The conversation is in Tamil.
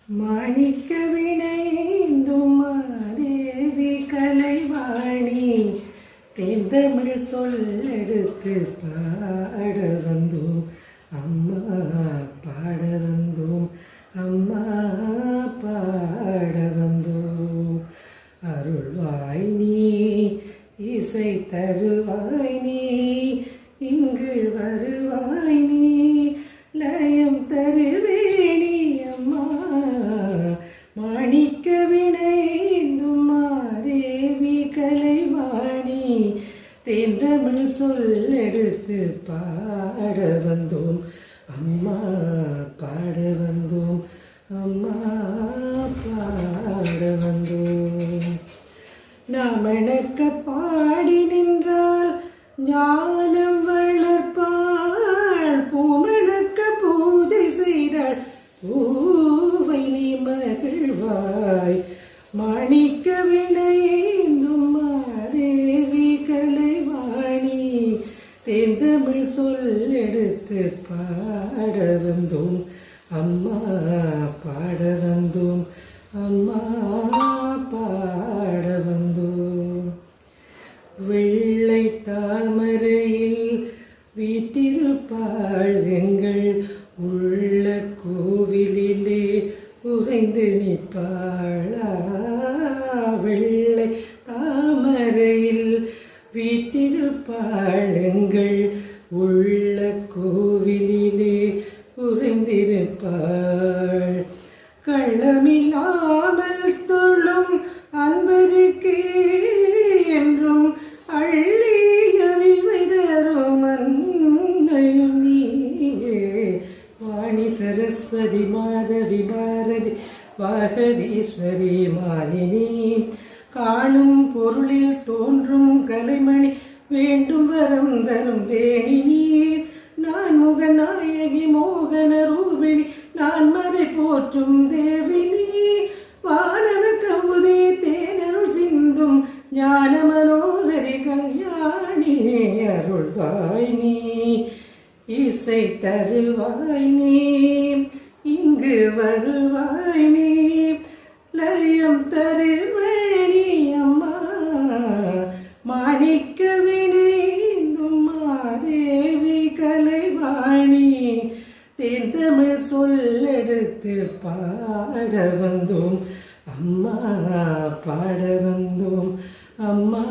மாணிக்க வினைந்தும் மாதேவி கலைவாணி தேந்தமிழ் சொல்லெடுத்து பாட வந்தோம் அம்மா, பாட வந்தோம் அம்மா, பாட வந்தோம். அருள்வாய் நீ, இசை தருவாய் நீ, இங்கு வருவாய் நீ, லயம் தருவேணி அம்மா. மாணிக்க வினைந்தும் மாதேவி கலைவாணி தேந்தமிழ் சொல்லெடுத்து பாட வந்தோம் அம்மா, பாட வந்தோம் அம்மா, பாட வந்தோம். நாம் எனக்க பாடி நின்றால் ஞானம் வளர்ப்பாள், பூமணக்க பூஜை செய்தாள் பூவை நீ மகிழ்வாய். மாணிக்க வினைந்தும் மாதேவி கலைவாணி தேந்தமிழ் சொல்லெடுத்து பாட வந்தோம் அம்மா, பாட வந்தோம் அம்மா, பாட வந்தோம். வெள்ளை தாமரையில் வீட்டிருப்பாள் எங்கள் உள்ள கோவிலிலே உறைந்து நிற்பாளா. வெள்ளை தாமரையில் வீட்டிருப்பாள் எங்கள் உள்ள கோவிலிலே உறைந்திருப்பாள். கள்ளமில்லாமல் தொழும் அன்பருக்கே என்றும் அள்ளி அறிவை தரும் அன்னையும் நீயே. வாணி சரஸ்வதி மாதவி பாரதி வாகதீஸ்வரி மாலினி காணும் பொருளில் தோன்றும் கலைமணி வேண்டும் வரம் தரும் வேணி நீர். நான் முகநாயகி மோகன ரூபிணி நான் மறை போற்றும் தேவினி. வானத கமுதே தேனருள் சிந்தும் ஞான மனோகரி கல்யாணி. அருள்வாய் நீ, இசை தருவாய் நீ, இங்கு வருவாய் நீ, லயம் தருவேணி அம்மா. மாணிக்க வினைந்தும் மாதேவி கலைவாணி தேந்தமிழ் சொல்லெடுத்து பாட வந்தோம் அம்மா, பாட வந்தோம் அம்மா,